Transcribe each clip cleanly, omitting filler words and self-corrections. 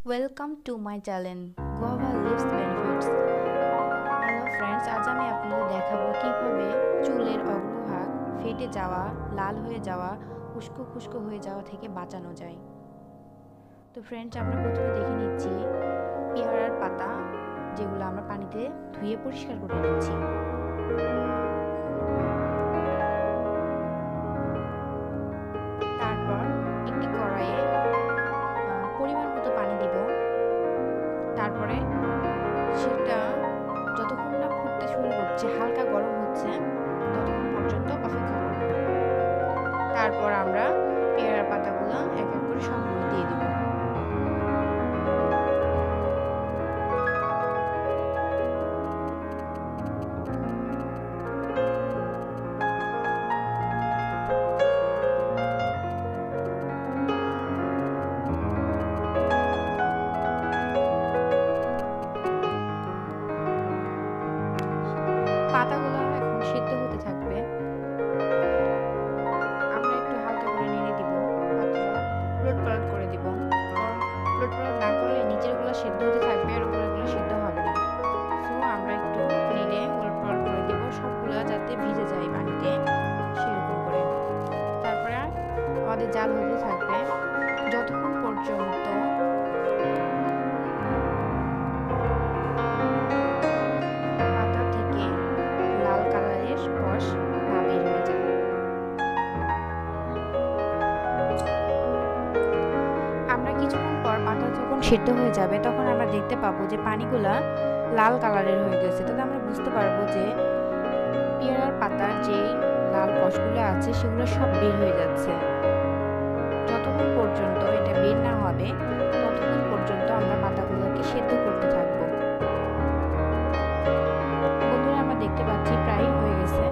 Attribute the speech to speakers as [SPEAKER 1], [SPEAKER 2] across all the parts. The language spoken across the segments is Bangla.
[SPEAKER 1] Welcome to my channel guava leaves benefits. Hello friends, আজ আমি আপনাদের দেখাবো কিভাবে চুলের অগ্রভাগ ফেটে যাওয়া, লাল হয়ে যাওয়া, উস্কো খুস্কো হয়ে যাওয়া থেকে বাঁচানো যায়। তো ফ্রেন্ডস, আমরা প্রথমে দেখে নিচ্ছি পেয়ারার পাতা, যেগুলো আমরা পানিতে ধুয়ে পরিষ্কার করে নিচ্ছি। তারপর একটি কড়াইয়ে পরিমাণ মতো পানি দিব। তারপরে সেটা যতক্ষণ না ফুটতে শুরু করছে, হালকা গরম হচ্ছে, ততক্ষণ পর্যন্ত অপেক্ষা করব। তারপর আমরা পেয়ারার পাতাগুলো এক এক করে সবগুলো দিয়ে দিব। পাতাগুলো এখন সিদ্ধ হতে থাকবে। আমরা একটু হালকা করে নেড়ে দিব, পাতাটা উলট পালট করে দিব। কারণ উলট পালট না করলে নিচেরগুলো সিদ্ধ হতে থাকবে আর উপরেরগুলো সিদ্ধ হবে না। সো আমরা একটু নেড়ে উলট পালট করে দিব, সবগুলো যাতে ভিজে যায় পানিতে, সেরকম করে। তারপরে আমাদের জাল হতে থাকবে যতক্ষণ পর্যন্ত পাতা থেকে লাল কালারের রস না বের হয়ে যায়। আমরা কিছুক্ষণ পর পাতা যখন সিদ্ধ হয়ে যাবে, তখন আমরা দেখতে পাবো যে পানিগুলা লাল কালারের হয়ে গেছে। তাহলে আমরা বুঝতে পারবো যে পেয়ারার পাতার যে লাল কষগুলো আছে সেগুলো সব বের হয়ে যাচ্ছে। যতক্ষণ পর্যন্ত এটা বের না হবে, ততক্ষণ পর্যন্ত আমরা পাতাগুলোকে সেদ্ধ করতে থাকবো। বন্ধুরা, আমরা দেখতে পাচ্ছি প্রায় হয়ে গেছে,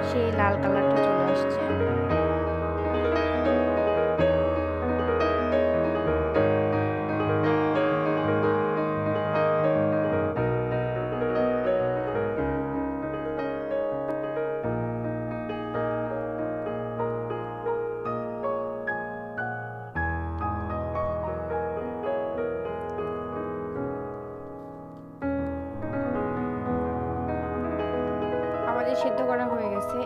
[SPEAKER 1] সেই লাল কালারটা চলে আসছে। আমাদের সেদ্ধ করা হয়ে গেছে।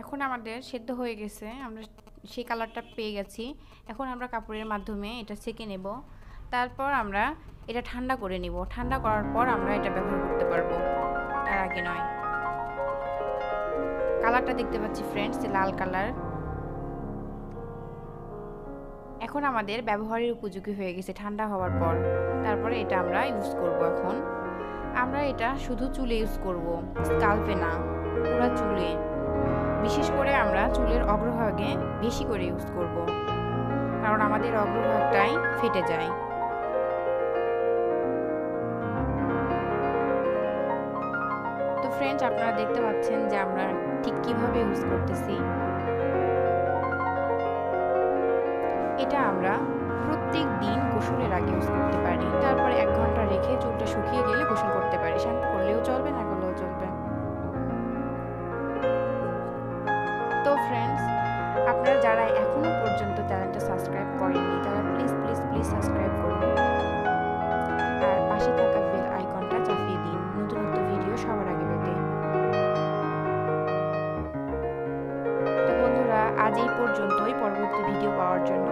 [SPEAKER 1] এখন আমাদের সেদ্ধ হয়ে গেছে, আমরা সেই কালারটা পেয়ে গেছি। এখন আমরা কাপড়ের মাধ্যমে এটা সেঁকে নেব। তারপর আমরা এটা ঠান্ডা করে নিব। ঠান্ডা করার পর আমরা এটা ব্যবহার করতে পারবো, তার আগে নয়। কালারটা দেখতে পাচ্ছি ফ্রেন্ডস, লাল কালার। এখন আমাদের ব্যবহারের উপযোগী হয়ে গেছে ঠান্ডা হওয়ার পর। তারপরে এটা আমরা ইউজ করব। এখন আমরা এটা শুধু চুলে ইউজ করব, স্কাল্পে না, পুরো চুলে। বিশেষ করে আমরা চুলের অগ্রভাগে বেশি করে ইউজ করব, কারণ আমাদের অগ্রভাগটাই ফেটে যায়। তো ফ্রেন্ডস, আপনারা দেখতে পাচ্ছেন যে আমরা ঠিক কিভাবে ইউজ করতেছি। এটা আমরা প্রত্যেক দিন গোসলের আগে ইউজ করতে পারি। তারপর 1 ঘন্টা রেখে চুলটা শুকিয়ে গেলে গোসল করতে পারি। শ্যাম্পু করলেও চলবে, না করলেও চলবে। তো ফ্রেন্ডস, আপনারা যারা এখনো পর্যন্ত চ্যানেলটা সাবস্ক্রাইব করেননি, তারা প্লিজ প্লিজ প্লিজ সাবস্ক্রাইব করুন আর পাশে থাকা বেল আইকনটা চাপিয়ে দিন নতুন নতুন ভিডিও সবার আগে পেতে। তো বন্ধুরা, আজ এই পর্যন্তই। পরবর্তী ভিডিও পাওয়ার জন্য